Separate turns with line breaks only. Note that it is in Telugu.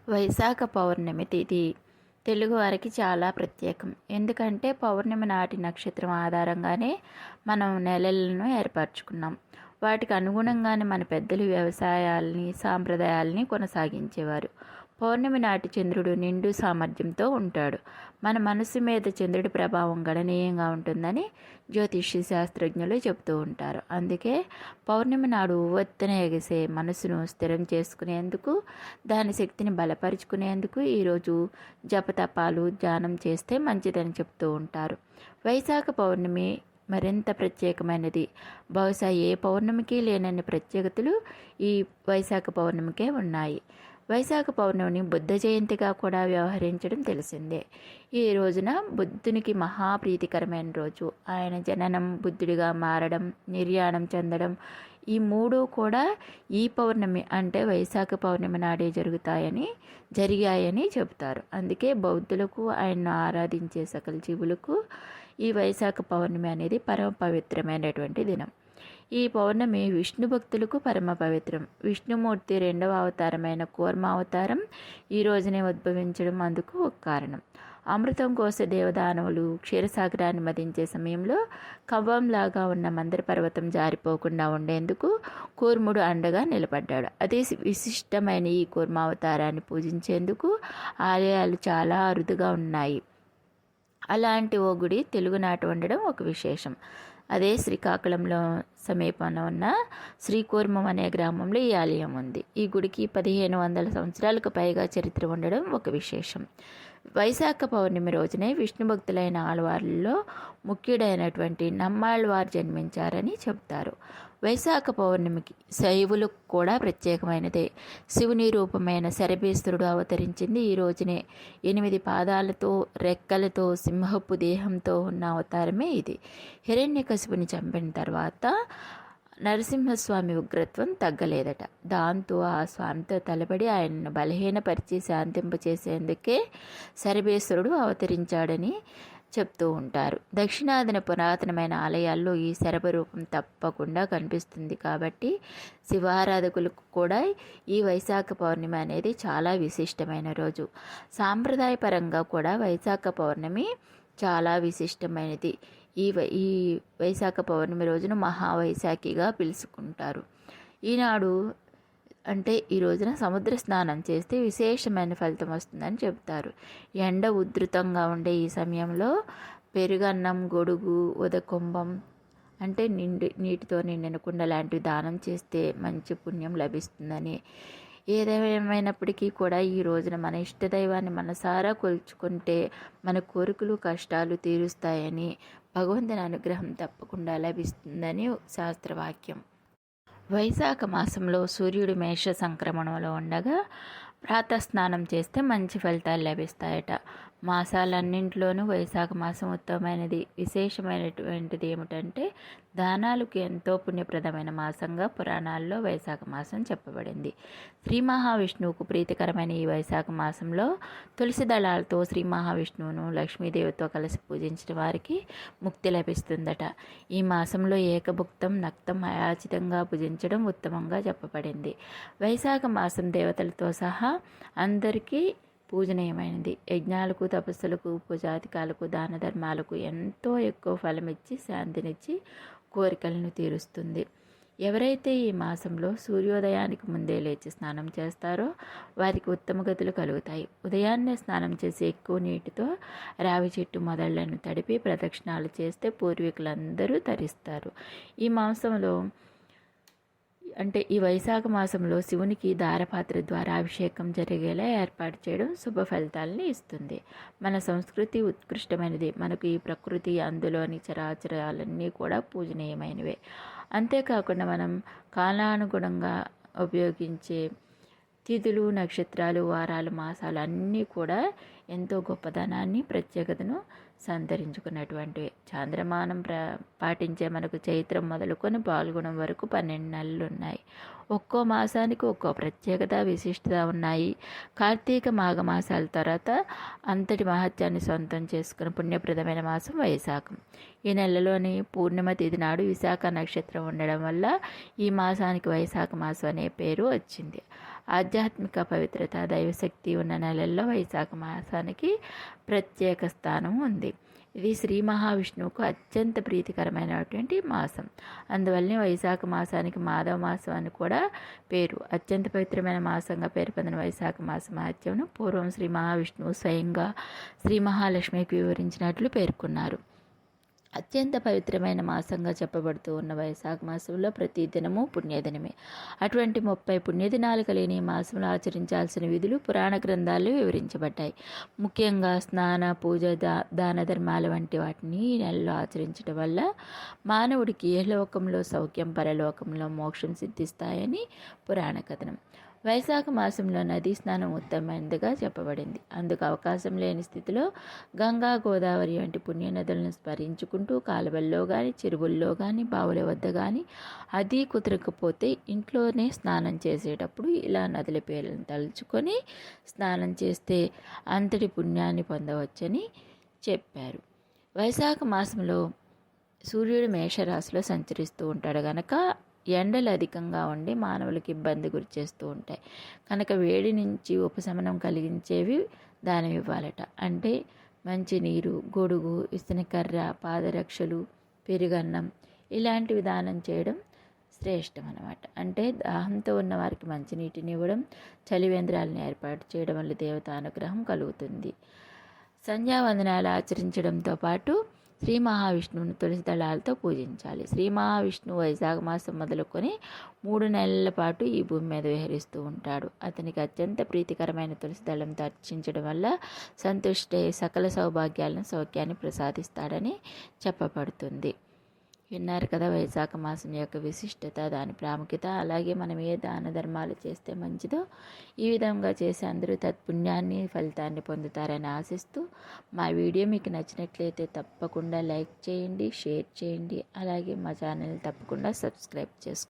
వైశాఖ పౌర్ణమి తిథి తెలుగువారికి చాలా ప్రత్యేకం. ఎందుకంటే పౌర్ణమి నాటి నక్షత్రం ఆధారంగానే మనం నెలలను ఏర్పరచుకున్నాం. వాటికి అనుగుణంగానే మన పెద్దలు వ్యవసాయాల్ని సాంప్రదాయాల్ని కొనసాగించేవారు. పౌర్ణమి నాటి చంద్రుడు నిండు సామర్థ్యంతో ఉంటాడు. మన మనసు మీద చంద్రుడి ప్రభావం గణనీయంగా ఉంటుందని జ్యోతిష్య శాస్త్రజ్ఞులు చెబుతూ ఉంటారు. అందుకే పౌర్ణమి నాడు ఉవ్వెత్తున ఎగిసే మనసును స్థిరం చేసుకునేందుకు, దాని శక్తిని బలపరుచుకునేందుకు ఈరోజు జపతపాలు ధ్యానం చేస్తే మంచిదని చెప్తూ ఉంటారు. వైశాఖ పౌర్ణమి మరింత ప్రత్యేకమైనది. బహుశా ఏ పౌర్ణమికి లేనన్ని ప్రత్యేకతలు ఈ వైశాఖ పౌర్ణమికే ఉన్నాయి. వైశాఖ పౌర్ణమిని బుద్ధ జయంతిగా కూడా వ్యవహరించడం తెలిసిందే. ఈ రోజున బుద్ధునికి మహాప్రీతికరమైన రోజు. ఆయన జననం, బుద్ధుడిగా మారడం, నిర్యాణం చెందడం, ఈ మూడు కూడా ఈ పౌర్ణమి అంటే వైశాఖ పౌర్ణమి నాడే జరిగాయని చెబుతారు. అందుకే బౌద్ధులకు, ఆయన్ను ఆరాధించే సకల జీవులకు ఈ వైశాఖ పౌర్ణమి అనేది పరమ పవిత్రమైనటువంటి దినం. ఈ పౌర్ణమి విష్ణు భక్తులకు పరమ పవిత్రం. విష్ణుమూర్తి రెండవ అవతారమైన కూర్మ అవతారం ఈ రోజునే ఉద్భవించడం అందుకు ఒక కారణం. అమృతం కోస దేవదానవులు క్షీరసాగరాన్ని మదించే సమయంలో కవ్వంలాగా ఉన్న మందర పర్వతం జారిపోకుండా ఉండేందుకు కూర్ముడు అండగా నిలబడ్డాడు. అతి విశిష్టమైన ఈ కూర్మ అవతారాన్ని పూజించేందుకు ఆలయాలు చాలా అరుదుగా ఉన్నాయి. అలాంటి ఓ గుడి తెలుగునాట ఉండడం ఒక విశేషం. అదే శ్రీకాకుళంలో సమీపంలో ఉన్న శ్రీకూర్మం అనే గ్రామంలో ఈ ఆలయం ఉంది. ఈ గుడికి 1500 సంవత్సరాలకు పైగా చరిత్ర ఉండడం ఒక విశేషం. వైశాఖ పౌర్ణమి రోజునే విష్ణు భక్తులైన ఆళ్వార్లలో ముఖ్యుడైనటువంటి నమ్మాళ్వార్ జన్మించారని చెబుతారు. వైశాఖ పౌర్ణమికి శైవులకు కూడా ప్రత్యేకమైనదే. శివుని రూపమైన శరభేశ్వరుడు అవతరించింది ఈ రోజునే. 8 పాదాలతో, రెక్కలతో, సింహపు దేహంతో ఉన్న అవతారమే ఇది. హిరణ్యకశిపుని చంపిన తర్వాత నరసింహస్వామి ఉగ్రత్వం తగ్గలేదట. దాంతో ఆ స్వామితో తలబడి ఆయనను బలహీనపరిచి శాంతింపచేసేందుకే శరభేశ్వరుడు అవతరించాడని చెప్తూ ఉంటారు. దక్షిణాదిన పురాతనమైన ఆలయాల్లో ఈ శరభ రూపం తప్పకుండా కనిపిస్తుంది. కాబట్టి శివారాధకులకు కూడా ఈ వైశాఖ పౌర్ణమి అనేది చాలా విశిష్టమైన రోజు. సాంప్రదాయపరంగా కూడా వైశాఖ పౌర్ణమి చాలా విశిష్టమైనది. ఈ వైశాఖ పౌర్ణమి రోజున మహావైశాఖిగా పిలుచుకుంటారు. ఈనాడు అంటే ఈ రోజున సముద్ర స్నానం చేస్తే విశేషమైన ఫలితం వస్తుందని చెబుతారు. ఎండ ఉధృతంగా ఉండే ఈ సమయంలో పెరుగన్నం, గొడుగు, ఉదకుంభం అంటే నీటితో నిండిన కుండ లాంటివి దానం చేస్తే మంచి పుణ్యం లభిస్తుందని, ఏదేమైనప్పటికీ కూడా ఈ రోజున మన ఇష్టదైవాన్ని మనసారా కొలుచుకుంటే మన కోరికలు, కష్టాలు తీరుస్తాయని, భగవంతుని అనుగ్రహం తప్పకుండా లభిస్తుందని శాస్త్రవాక్యం. వైశాఖ మాసంలో సూర్యుడు మేష సంక్రమణంలో ఉండగా ప్రాతస్నానం చేస్తే మంచి ఫలితాలు లభిస్తాయట. మాసాలన్నింటిలోనూ వైశాఖ మాసం ఉత్తమమైనది. విశేషమైనటువంటిది ఏమిటంటే దానాలకు ఎంతో పుణ్యప్రదమైన మాసంగా పురాణాల్లో వైశాఖ మాసం చెప్పబడింది. శ్రీ మహావిష్ణువుకు ప్రీతికరమైన ఈ వైశాఖ మాసంలో తులసి దళాలతో శ్రీ మహావిష్ణువును లక్ష్మీదేవితో కలిసి పూజించిన వారికి ముక్తి లభిస్తుందట. ఈ మాసంలో ఏకభుక్తం, నక్తం అయాచితంగా పూజించడం ఉత్తమంగా చెప్పబడింది. వైశాఖ మాసం దేవతలతో సహా అందరికీ పూజనీయమైనది. యజ్ఞాలకు, తపస్సులకు, పూజాధికాలకు, దాన ధర్మాలకు ఎంతో ఎక్కువ ఫలమిచ్చి శాంతినిచ్చి కోరికలను తీరుస్తుంది. ఎవరైతే ఈ మాసంలో సూర్యోదయానికి ముందే లేచి స్నానం చేస్తారో వారికి ఉత్తమ గతులు కలుగుతాయి. ఉదయాన్నే స్నానం చేసి ఎక్కువ నీటితో రావి చెట్టు మొదళ్లను తడిపి ప్రదక్షిణాలు చేస్తే పూర్వీకులందరూ తరిస్తారు. ఈ మాసంలో అంటే ఈ వైశాఖ మాసంలో శివునికి దారపాత్ర ద్వారా అభిషేకం జరిగేలా ఏర్పాటు చేయడం శుభ ఫలితాలని ఇస్తుంది. మన సంస్కృతి ఉత్కృష్టమైనది. మనకు ఈ ప్రకృతి, అందులోని చరాచరాలన్నీ కూడా పూజనీయమైనవే. అంతేకాకుండా మనం కాలానుగుణంగా ఉపయోగించే తిథులు, నక్షత్రాలు, వారాలు, మాసాలు అన్నీ కూడా ఎంతో గొప్పదనాన్ని, ప్రత్యేకతను సంతరించుకున్నటువంటివి. చాంద్రమానం పాటించే మనకు చైత్రం మొదలుకొని పాల్గొనం వరకు 12 నెలలు ఉన్నాయి. ఒక్కో మాసానికి ఒక్కో ప్రత్యేకత, విశిష్టత ఉన్నాయి. కార్తీక, మాఘ మాసాల తర్వాత అంతటి మహత్యాన్ని సొంతం చేసుకున్న పుణ్యప్రదమైన మాసం వైశాఖం. ఈ నెలలోని పూర్ణిమ తిథి నాడు విశాఖ నక్షత్రం ఉండడం వల్ల ఈ మాసానికి వైశాఖ మాసం అనే పేరు వచ్చింది. ఆధ్యాత్మిక పవిత్రత, దైవశక్తి ఉన్న నెలల్లో వైశాఖ మాసానికి ప్రత్యేక స్థానం ఉంది. ఇది శ్రీ మహావిష్ణువుకు అత్యంత ప్రీతికరమైనటువంటి మాసం. అందువల్లనే వైశాఖ మాసానికి మాధవ మాసం అని కూడా పేరు. అత్యంత పవిత్రమైన మాసంగా పేరు పొందిన వైశాఖ మాస మహత్యమును పూర్వం శ్రీ మహావిష్ణువు స్వయంగా శ్రీ మహాలక్ష్మికి వివరించినట్లు పేర్కొన్నారు. అత్యంత పవిత్రమైన మాసంగా చెప్పబడుతూ ఉన్న వైశాఖ మాసంలో ప్రతి దినము పుణ్యదినమే. అటువంటి 30 పుణ్యదినాలు కలిగిన ఈ మాసంలో ఆచరించాల్సిన విధులు పురాణ గ్రంథాల్లో వివరించబడ్డాయి. ముఖ్యంగా స్నాన, పూజ, దాన ధర్మాల వంటి వాటిని ఈ నెలలో ఆచరించడం వల్ల మానవుడికి ఇహలోకంలో సౌఖ్యం, పరలోకంలో మోక్షం సిద్ధిస్తాయని పురాణ కథనం. వైశాఖ మాసంలో నదీ స్నానం ఉత్తమమైనదిగా చెప్పబడింది. అందుకు అవకాశం లేని స్థితిలో గంగా, గోదావరి వంటి పుణ్యనదులను స్మరించుకుంటూ కాలువల్లో కానీ, చెరువుల్లో కానీ, బావుల వద్ద కానీ, అది కుదరకపోతే ఇంట్లోనే స్నానం చేసేటప్పుడు ఇలా నదుల పేర్లను తలుచుకొని స్నానం చేస్తే అంతటి పుణ్యాన్ని పొందవచ్చని చెప్పారు. వైశాఖ మాసంలో సూర్యుడు మేషరాశిలో సంచరిస్తూ ఉంటాడు కనుక ఎండలు అధికంగా ఉండి మానవులకు ఇబ్బంది గురిచేస్తూ ఉంటాయి కనుక వేడి నుంచి ఉపశమనం కలిగించేవి దానం ఇవ్వాలట. అంటే మంచినీరు, గొడుగు, విసనకర్ర, పాదరక్షలు, పెరుగన్నం ఇలాంటివి దానం చేయడం శ్రేష్టం అన్నమాట. అంటే దాహంతో ఉన్న వారికి మంచినీటిని ఇవ్వడం, చలివేంద్రాలను ఏర్పాటు చేయడం వల్ల దేవతానుగ్రహం కలుగుతుంది. సంధ్యావందనాలు ఆచరించడంతో పాటు శ్రీ మహావిష్ణువుని తులసి దళాలతో పూజించాలి. శ్రీ మహావిష్ణువు వైశాఖ మాసం మొదలుకొని 3 నెలల పాటు ఈ భూమి మీద విహరిస్తూ ఉంటాడు. అతనికి అత్యంత ప్రీతికరమైన తులసి దళంతో అర్చించడం వల్ల సంతుష్టే సకల సౌభాగ్యాలను, సౌఖ్యాన్ని ప్రసాదిస్తాడని చెప్పబడుతుంది. విన్నారు కదా వైశాఖ మాసం యొక్క విశిష్టత, దాని ప్రాముఖ్యత. అలాగే మనం ఏ దాన ధర్మాలు చేస్తే మంచిదో ఈ విధంగా చేసి అందరూ తత్పుణ్యాన్ని, ఫలితాన్ని పొందుతారని ఆశిస్తూ మా వీడియో మీకు నచ్చినట్లయితే తప్పకుండా లైక్ చేయండి, షేర్ చేయండి. అలాగే మా ఛానల్ని తప్పకుండా సబ్స్క్రైబ్ చేసుకోండి.